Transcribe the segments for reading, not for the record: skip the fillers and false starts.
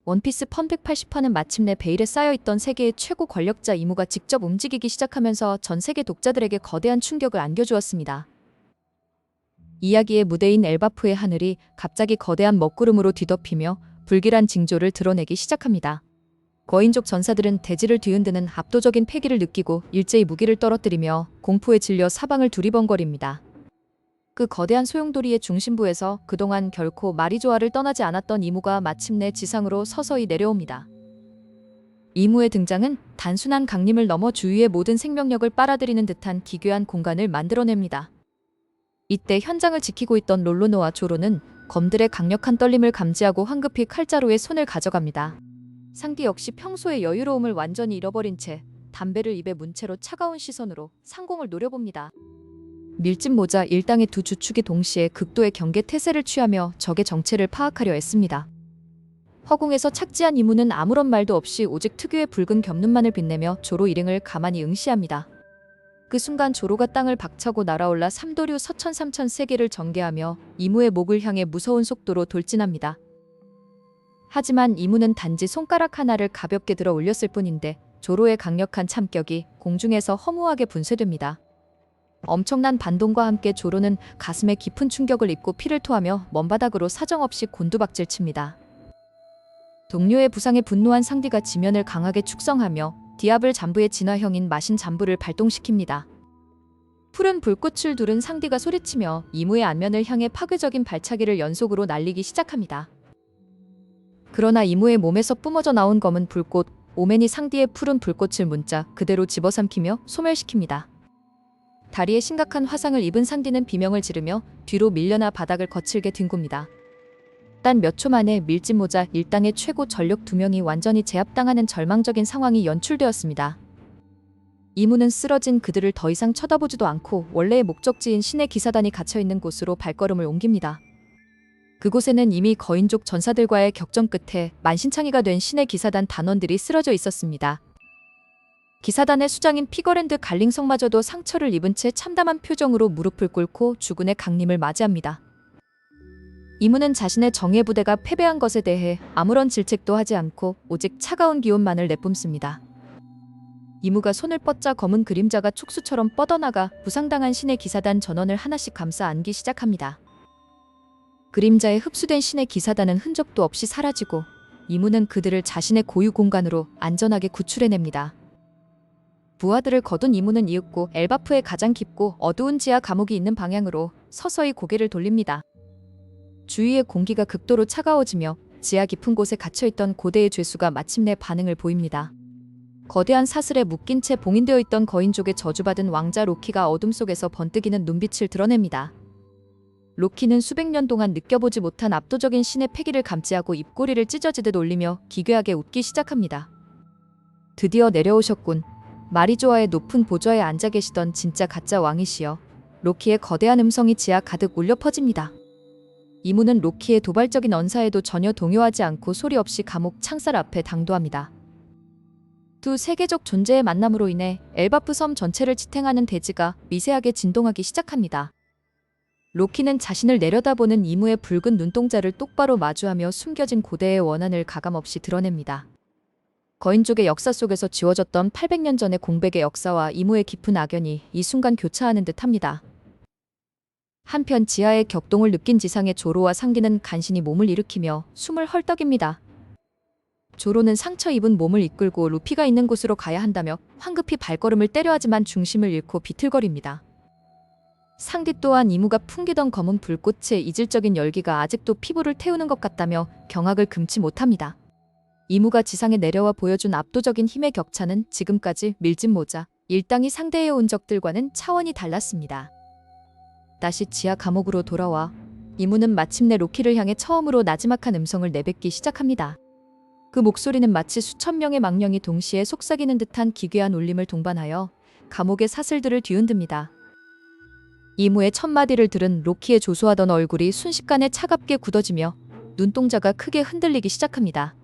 원피스 펀 180화는 마침내 베일에 쌓여있던 세계의 최고 권력자 이무가 직접 움직이기 시작하면서 전 세계 독자들에게 거대한 충격을 안겨주었습니다. 이야기의 무대인 엘바프의 하늘이 갑자기 거대한 먹구름으로 뒤덮이며 불길한 징조를 드러내기 시작합니다. 거인족 전사들은 대지를 뒤흔드는 압도적인 패기를 느끼고 일제히 무기를 떨어뜨리며 공포에 질려 사방을 두리번거립니다. 그 거대한 소용돌이의 중심부에서 그동안 결코 마리조아를 떠나지 않았던 이무가 마침내 지상으로 서서히 내려옵니다. 이무의 등장은 단순한 강림을 넘어 주위의 모든 생명력을 빨아들이는 듯한 기괴한 공간을 만들어냅니다. 이때 현장을 지키고 있던 롤로노와 조로는 검들의 강력한 떨림을 감지하고 황급히 칼자루에 손을 가져갑니다. 상디 역시 평소의 여유로움을 완전히 잃어버린 채 담배를 입에 문 채로 차가운 시선으로 상공을 노려봅니다. 밀짚 모자 일당의 두 주축이 동시에 극도의 경계 태세를 취하며 적의 정체를 파악하려 했습니다. 허공에서 착지한 이무는 아무런 말도 없이 오직 특유의 붉은 겹눈만을 빛내며 조로 일행을 가만히 응시합니다. 그 순간 조로가 땅을 박차고 날아올라 삼도류 서천 삼천 세계를 전개하며 이무의 목을 향해 무서운 속도로 돌진합니다. 하지만 이무는 단지 손가락 하나를 가볍게 들어 올렸을 뿐인데 조로의 강력한 참격이 공중에서 허무하게 분쇄됩니다. 엄청난 반동과 함께 조로는 가슴에 깊은 충격을 입고 피를 토하며 먼바닥으로 사정없이 곤두박질 칩니다. 동료의 부상에 분노한 상디가 지면을 강하게 축성하며 디아블 잠부의 진화형인 마신 잠부를 발동시킵니다. 푸른 불꽃을 두른 상디가 소리치며 이무의 안면을 향해 파괴적인 발차기를 연속으로 날리기 시작합니다. 그러나 이무의 몸에서 뿜어져 나온 검은 불꽃, 오맨이 상디의 푸른 불꽃을 문자 그대로 집어삼키며 소멸시킵니다. 다리에 심각한 화상을 입은 상디는 비명을 지르며 뒤로 밀려나 바닥을 거칠게 뒹굽니다. 단 몇 초 만에 밀짚 모자 일당의 최고 전력 2명이 완전히 제압당하는 절망적인 상황이 연출되었습니다. 이무는 쓰러진 그들을 더 이상 쳐다보지도 않고 원래의 목적지인 신의 기사단이 갇혀있는 곳으로 발걸음을 옮깁니다. 그곳에는 이미 거인족 전사들과의 격전 끝에 만신창이가 된 신의 기사단 단원들이 쓰러져 있었습니다. 기사단의 수장인 피거랜드 갈링성마저도 상처를 입은 채 참담한 표정으로 무릎을 꿇고 주군의 강림을 맞이합니다. 이무는 자신의 정예 부대가 패배한 것에 대해 아무런 질책도 하지 않고 오직 차가운 기운만을 내뿜습니다. 이무가 손을 뻗자 검은 그림자가 촉수처럼 뻗어나가 부상당한 신의 기사단 전원을 하나씩 감싸 안기 시작합니다. 그림자에 흡수된 신의 기사단은 흔적도 없이 사라지고 이무는 그들을 자신의 고유 공간으로 안전하게 구출해냅니다. 부하들을 거둔 이무는 이윽고 엘바프의 가장 깊고 어두운 지하 감옥이 있는 방향으로 서서히 고개를 돌립니다. 주위의 공기가 극도로 차가워지며 지하 깊은 곳에 갇혀있던 고대의 죄수가 마침내 반응을 보입니다. 거대한 사슬에 묶인 채 봉인되어 있던 거인족의 저주받은 왕자 로키가 어둠 속에서 번뜩이는 눈빛을 드러냅니다. 로키는 수백 년 동안 느껴보지 못한 압도적인 신의 패기를 감지하고 입꼬리를 찢어지듯 올리며 기괴하게 웃기 시작합니다. 드디어 내려오셨군. 마리조아의 높은 보좌에 앉아 계시던 진짜 가짜 왕이시여. 로키의 거대한 음성이 지하 가득 울려 퍼집니다. 이무는 로키의 도발적인 언사에도 전혀 동요하지 않고 소리 없이 감옥 창살 앞에 당도합니다. 두 세계적 존재의 만남으로 인해 엘바프 섬 전체를 지탱하는 대지가 미세하게 진동하기 시작합니다. 로키는 자신을 내려다보는 이무의 붉은 눈동자를 똑바로 마주하며 숨겨진 고대의 원한을 가감없이 드러냅니다. 거인족의 역사 속에서 지워졌던 800년 전의 공백의 역사와 이무의 깊은 악연이 이 순간 교차하는 듯합니다. 한편 지하의 격동을 느낀 지상의 조로와 상디는 간신히 몸을 일으키며 숨을 헐떡입니다. 조로는 상처 입은 몸을 이끌고 루피가 있는 곳으로 가야 한다며 황급히 발걸음을 때려 하지만 중심을 잃고 비틀거립니다. 상디 또한 이무가 풍기던 검은 불꽃의 이질적인 열기가 아직도 피부를 태우는 것 같다며 경악을 금치 못합니다. 이무가 지상에 내려와 보여준 압도적인 힘의 격차는 지금까지 밀짚 모자 일당이 상대해온 적들과는 차원이 달랐습니다. 다시 지하 감옥으로 돌아와 이무는 마침내 로키를 향해 처음으로 나지막한 음성을 내뱉기 시작합니다. 그 목소리는 마치 수천 명의 망령이 동시에 속삭이는 듯한 기괴한 울림을 동반하여 감옥의 사슬들을 뒤흔듭니다. 이무의 첫 마디를 들은 로키의 조소하던 얼굴이 순식간에 차갑게 굳어지며 눈동자가 크게 흔들리기 시작합니다.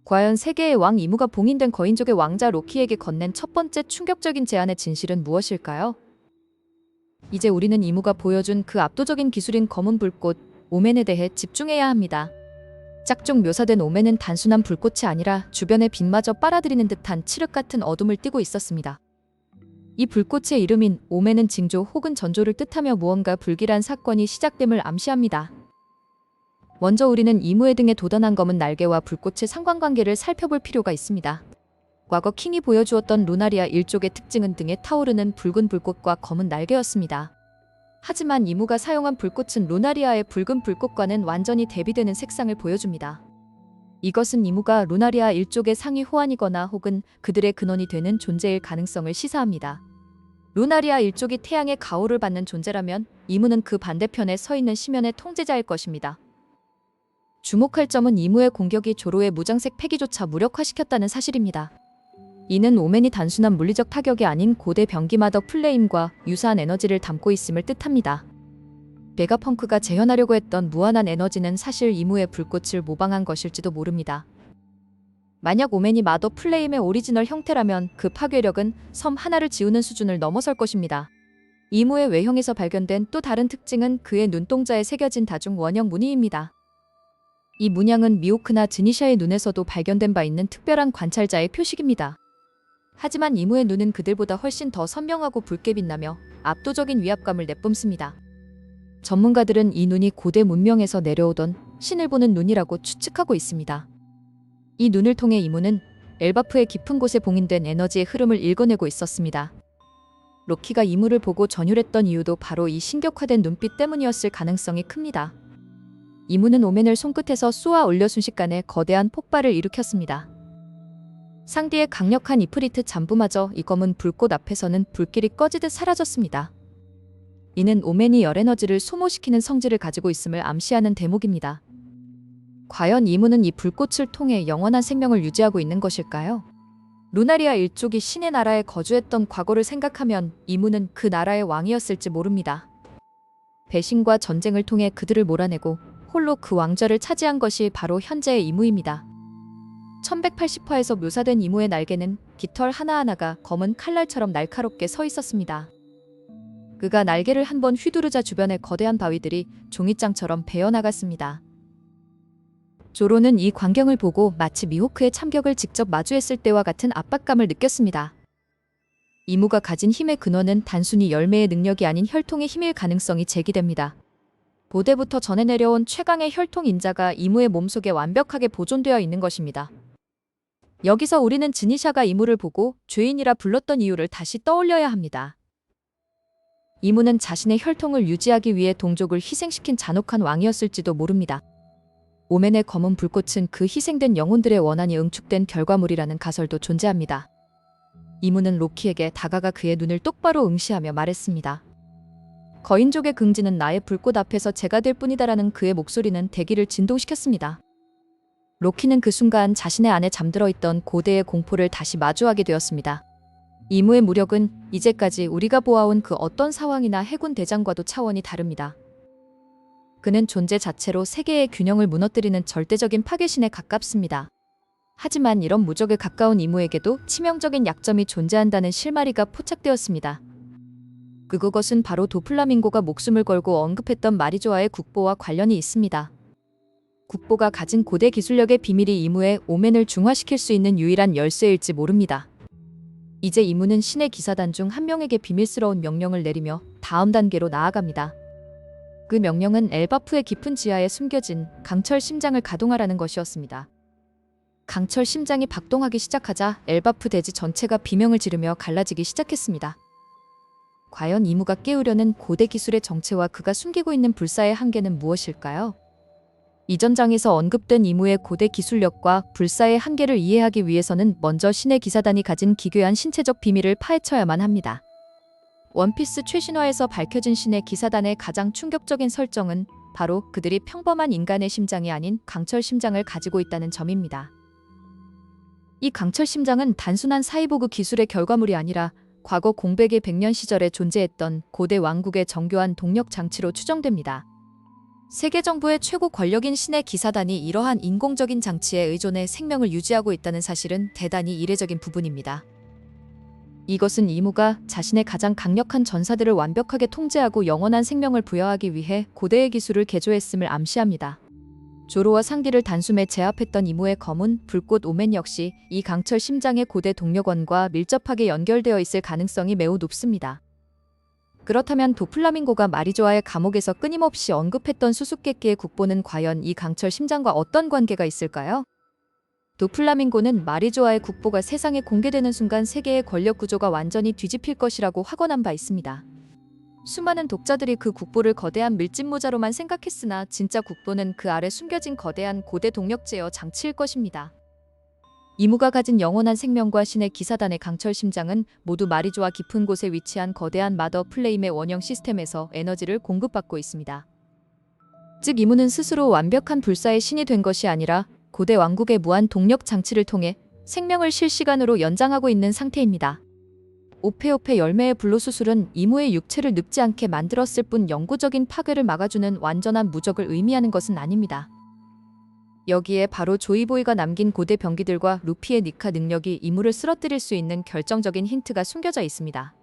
과연 세계의 왕 이무가 봉인된 거인족의 왕자 로키에게 건넨 첫 번째 충격적인 제안의 진실은 무엇일까요? 이제 우리는 이무가 보여준 그 압도적인 기술인 검은 불꽃, 오맨에 대해 집중해야 합니다. 짝종 묘사된 오매는 단순한 불꽃이 아니라 주변의 빛마저 빨아들이는 듯한 칠흑 같은 어둠을 띠고 있었습니다. 이 불꽃의 이름인 오매는 징조 혹은 전조를 뜻하며 무언가 불길한 사건이 시작됨을 암시합니다. 먼저 우리는 이무의 등에 돋아난 검은 날개와 불꽃의 상관관계를 살펴볼 필요가 있습니다. 과거 킹이 보여주었던 루나리아 일족의 특징은 등에 타오르는 붉은 불꽃과 검은 날개였습니다. 하지만 이무가 사용한 불꽃은 루나리아의 붉은 불꽃과는 완전히 대비되는 색상을 보여줍니다. 이것은 이무가 루나리아 일족의 상위 호환이거나 혹은 그들의 근원이 되는 존재일 가능성을 시사합니다. 루나리아 일족이 태양의 가호를 받는 존재라면 이무는 그 반대편에 서 있는 시면의 통제자일 것입니다. 주목할 점은 이무의 공격이 조로의 무장색 패기조차 무력화시켰다는 사실입니다. 이는 오맨이 단순한 물리적 타격이 아닌 고대 변기마더 플레임과 유사한 에너지를 담고 있음을 뜻합니다. 베가펑크가 재현하려고 했던 무한한 에너지는 사실 이무의 불꽃을 모방한 것일지도 모릅니다. 만약 오맨이 마더 플레임의 오리지널 형태라면 그 파괴력은 섬 하나를 지우는 수준을 넘어설 것입니다. 이무의 외형에서 발견된 또 다른 특징은 그의 눈동자에 새겨진 다중 원형 무늬입니다. 이 문양은 미호크나 드니샤의 눈에서도 발견된 바 있는 특별한 관찰자의 표식입니다. 하지만 이무의 눈은 그들보다 훨씬 더 선명하고 붉게 빛나며 압도적인 위압감을 내뿜습니다. 전문가들은 이 눈이 고대 문명에서 내려오던 신을 보는 눈이라고 추측하고 있습니다. 이 눈을 통해 이무는 엘바프의 깊은 곳에 봉인된 에너지의 흐름을 읽어내고 있었습니다. 로키가 이무를 보고 전율했던 이유도 바로 이 신격화된 눈빛 때문이었을 가능성이 큽니다. 이무는 오맨을 손끝에서 쏘아 올려 순식간에 거대한 폭발을 일으켰습니다. 상디의 강력한 이프리트 잠부마저 이 검은 불꽃 앞에서는 불길이 꺼지듯 사라졌습니다. 이는 오맨이 열에너지를 소모시키는 성질을 가지고 있음을 암시하는 대목입니다. 과연 이무는 이 불꽃을 통해 영원한 생명을 유지하고 있는 것일까요? 루나리아 일족이 신의 나라에 거주했던 과거를 생각하면 이무는 그 나라의 왕이었을지 모릅니다. 배신과 전쟁을 통해 그들을 몰아내고 홀로 그 왕좌를 차지한 것이 바로 현재의 이무입니다. 1180화에서 묘사된 이무의 날개는 깃털 하나하나가 검은 칼날처럼 날카롭게 서 있었습니다. 그가 날개를 한번 휘두르자 주변의 거대한 바위들이 종이장처럼 베어나갔습니다. 조로는 이 광경을 보고 마치 미호크의 참격을 직접 마주했을 때와 같은 압박감을 느꼈습니다. 이무가 가진 힘의 근원은 단순히 열매의 능력이 아닌 혈통의 힘일 가능성이 제기됩니다. 고대부터 전해 내려온 최강의 혈통 인자가 이무의 몸속에 완벽하게 보존되어 있는 것입니다. 여기서 우리는 드니샤가 이무를 보고 죄인이라 불렀던 이유를 다시 떠올려야 합니다. 이무는 자신의 혈통을 유지하기 위해 동족을 희생시킨 잔혹한 왕이었을지도 모릅니다. 오맨의 검은 불꽃은 그 희생된 영혼들의 원한이 응축된 결과물이라는 가설도 존재합니다. 이무는 로키에게 다가가 그의 눈을 똑바로 응시하며 말했습니다. 거인족의 긍지는 나의 불꽃 앞에서 제가 될 뿐이다라는 그의 목소리는 대기를 진동시켰습니다. 로키는 그 순간 자신의 안에 잠들어 있던 고대의 공포를 다시 마주하게 되었습니다. 이무의 무력은 이제까지 우리가 보아온 그 어떤 상황이나 해군 대장과도 차원이 다릅니다. 그는 존재 자체로 세계의 균형을 무너뜨리는 절대적인 파괴신에 가깝습니다. 하지만 이런 무적에 가까운 이무에게도 치명적인 약점이 존재한다는 실마리가 포착되었습니다. 그것은 바로 도플라밍고가 목숨을 걸고 언급했던 마리조아의 국보와 관련이 있습니다. 국보가 가진 고대 기술력의 비밀이 이무의 오맨을 중화시킬 수 있는 유일한 열쇠일지 모릅니다. 이제 이무는 신의 기사단 중 한 명에게 비밀스러운 명령을 내리며 다음 단계로 나아갑니다. 그 명령은 엘바프의 깊은 지하에 숨겨진 강철 심장을 가동하라는 것이었습니다. 강철 심장이 박동하기 시작하자 엘바프 대지 전체가 비명을 지르며 갈라지기 시작했습니다. 과연 이무가 깨우려는 고대 기술의 정체와 그가 숨기고 있는 불사의 한계는 무엇일까요? 이전 장에서 언급된 이무의 고대 기술력과 불사의 한계를 이해하기 위해서는 먼저 신의 기사단이 가진 기괴한 신체적 비밀을 파헤쳐야만 합니다. 원피스 최신화에서 밝혀진 신의 기사단의 가장 충격적인 설정은 바로 그들이 평범한 인간의 심장이 아닌 강철 심장을 가지고 있다는 점입니다. 이 강철 심장은 단순한 사이보그 기술의 결과물이 아니라 과거 공백의 100년 시절에 존재했던 고대 왕국의 정교한 동력 장치로 추정됩니다. 세계 정부의 최고 권력인 신의 기사단이 이러한 인공적인 장치에 의존해 생명을 유지하고 있다는 사실은 대단히 이례적인 부분입니다. 이것은 이무가 자신의 가장 강력한 전사들을 완벽하게 통제하고 영원한 생명을 부여하기 위해 고대의 기술을 개조했음을 암시합니다. 조로와 상디를 단숨에 제압했던 이무의 검은 불꽃 오멘 역시 이 강철 심장의 고대 동력원과 밀접하게 연결되어 있을 가능성이 매우 높습니다. 그렇다면 도플라밍고가 마리조아의 감옥에서 끊임없이 언급했던 수수께끼의 국보는 과연 이 강철 심장과 어떤 관계가 있을까요? 도플라밍고는 마리조아의 국보가 세상에 공개되는 순간 세계의 권력 구조가 완전히 뒤집힐 것이라고 확언한 바 있습니다. 수많은 독자들이 그 국보를 거대한 밀짚 모자로만 생각했으나 진짜 국보는 그 아래 숨겨진 거대한 고대 동력 제어 장치일 것입니다. 이무가 가진 영원한 생명과 신의 기사단의 강철 심장은 모두 마리조아 깊은 곳에 위치한 거대한 마더 플레임의 원형 시스템에서 에너지를 공급받고 있습니다. 즉 이무는 스스로 완벽한 불사의 신이 된 것이 아니라 고대 왕국의 무한 동력 장치를 통해 생명을 실시간으로 연장하고 있는 상태입니다. 오페오페 열매의 불로수술은 이무의 육체를 늙지 않게 만들었을 뿐 영구적인 파괴를 막아주는 완전한 무적을 의미하는 것은 아닙니다. 여기에 바로 조이보이가 남긴 고대 병기들과 루피의 니카 능력이 이무를 쓰러뜨릴 수 있는 결정적인 힌트가 숨겨져 있습니다.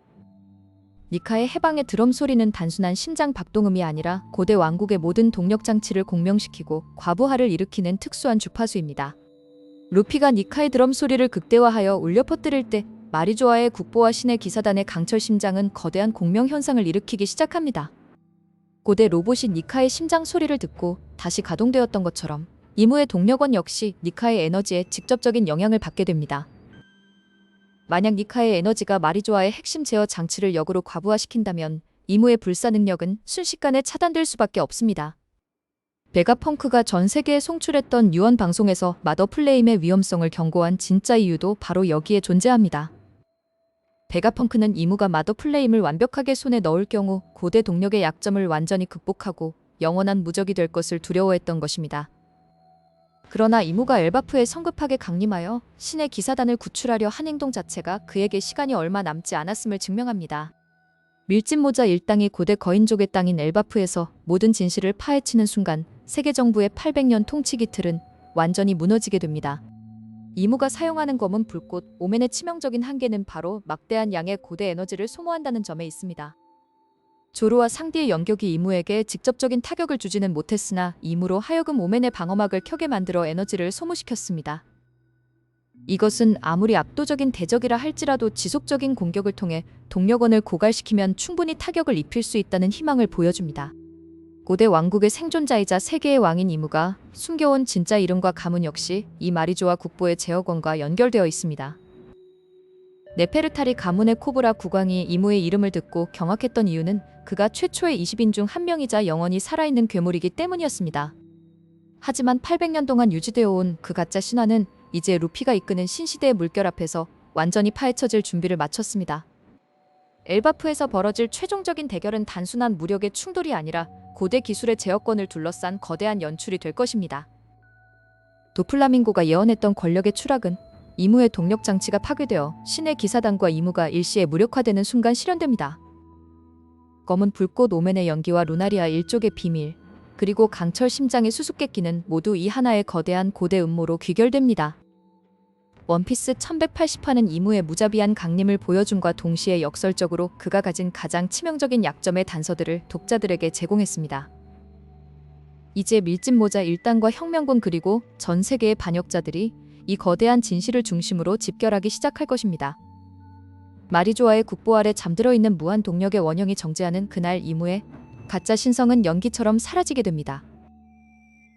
니카의 해방의 드럼 소리는 단순한 심장 박동음이 아니라 고대 왕국의 모든 동력 장치를 공명시키고 과부하를 일으키는 특수한 주파수입니다. 루피가 니카의 드럼 소리를 극대화하여 울려 퍼뜨릴 때 마리조아의 국보와 신의 기사단의 강철 심장은 거대한 공명 현상을 일으키기 시작합니다. 고대 로봇이 니카의 심장 소리를 듣고 다시 가동되었던 것처럼 이무의 동력원 역시 니카의 에너지에 직접적인 영향을 받게 됩니다. 만약 니카의 에너지가 마리조아의 핵심 제어 장치를 역으로 과부하시킨다면 이무의 불사 능력은 순식간에 차단될 수밖에 없습니다. 베가펑크가 전 세계에 송출했던 유언 방송에서 마더 플레임의 위험성을 경고한 진짜 이유도 바로 여기에 존재합니다. 베가펑크는 이무가 마더 플레임을 완벽하게 손에 넣을 경우 고대 동력의 약점을 완전히 극복하고 영원한 무적이 될 것을 두려워했던 것입니다. 그러나 이무가 엘바프에 성급하게 강림하여 신의 기사단을 구출하려 한 행동 자체가 그에게 시간이 얼마 남지 않았음을 증명합니다. 밀짚 모자 일당이 고대 거인족의 땅인 엘바프에서 모든 진실을 파헤치는 순간 세계 정부의 800년 통치기 틀은 완전히 무너지게 됩니다. 이무가 사용하는 검은 불꽃 오멘의 치명적인 한계는 바로 막대한 양의 고대 에너지를 소모한다는 점에 있습니다. 조로와 상디의 연격이 이무에게 직접적인 타격을 주지는 못했으나 이무로 하여금 오멘의 방어막을 켜게 만들어 에너지를 소모시켰습니다. 이것은 아무리 압도적인 대적이라 할지라도 지속적인 공격을 통해 동력원을 고갈시키면 충분히 타격을 입힐 수 있다는 희망을 보여줍니다. 고대 왕국의 생존자이자 세계의 왕인 이무가 숨겨온 진짜 이름과 가문 역시 이 마리조아 국보의 제어권과 연결되어 있습니다. 네페르타리 가문의 코브라 국왕이 이무의 이름을 듣고 경악했던 이유는 그가 최초의 20인 중 한 명이자 영원히 살아있는 괴물이기 때문이었습니다. 하지만 800년 동안 유지되어 온 그 가짜 신화는 이제 루피가 이끄는 신시대의 물결 앞에서 완전히 파헤쳐질 준비를 마쳤습니다. 엘바프에서 벌어질 최종적인 대결은 단순한 무력의 충돌이 아니라 고대 기술의 제어권을 둘러싼 거대한 연출이 될 것입니다. 도플라밍고가 예언했던 권력의 추락은 이무의 동력 장치가 파괴되어 신의 기사단과 이무가 일시에 무력화되는 순간 실현됩니다. 검은 불꽃 오멘의 연기와 루나리아 일족의 비밀, 그리고 강철 심장의 수수께끼는 모두 이 하나의 거대한 고대 음모로 귀결됩니다. 원피스 1180화는 이무의 무자비한 강림을 보여줌과 동시에 역설적으로 그가 가진 가장 치명적인 약점의 단서들을 독자들에게 제공했습니다. 이제 밀짚 모자 일당과 혁명군 그리고 전 세계의 반역자들이 이 거대한 진실을 중심으로 집결하기 시작할 것입니다. 마리조아의 국보 아래 잠들어 있는 무한 동력의 원형이 정지하는 그날 이무의 가짜 신성은 연기처럼 사라지게 됩니다.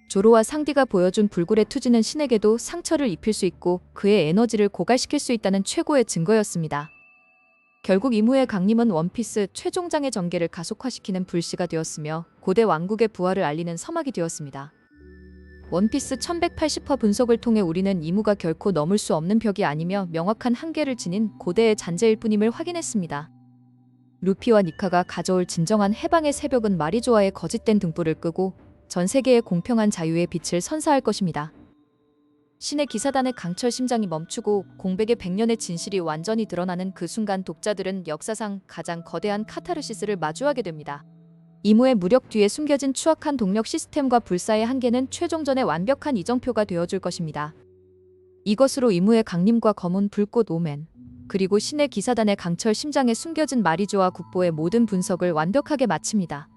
조로와 상디가 보여준 불굴의 투지는 신에게도 상처를 입힐 수 있고 그의 에너지를 고갈시킬 수 있다는 최고의 증거였습니다. 결국 이무의 강림은 원피스 최종장의 전개를 가속화시키는 불씨가 되었으며 고대 왕국의 부활을 알리는 서막이 되었습니다. 원피스 1180화 분석을 통해 우리는 이무가 결코 넘을 수 없는 벽이 아니며 명확한 한계를 지닌 고대의 잔재일 뿐임을 확인했습니다. 루피와 니카가 가져올 진정한 해방의 새벽은 마리조아의 거짓된 등불을 끄고 전 세계의 공평한 자유의 빛을 선사할 것입니다. 신의 기사단의 강철 심장이 멈추고 공백의 100년의 진실이 완전히 드러나는 그 순간 독자들은 역사상 가장 거대한 카타르시스를 마주하게 됩니다. 이무의 무력 뒤에 숨겨진 추악한 동력 시스템과 불사의 한계는 최종전의 완벽한 이정표가 되어줄 것입니다. 이것으로 이무의 강림과 검은 불꽃 오멘, 그리고 신의 기사단의 강철 심장에 숨겨진 마리조아 국보의 모든 분석을 완벽하게 마칩니다.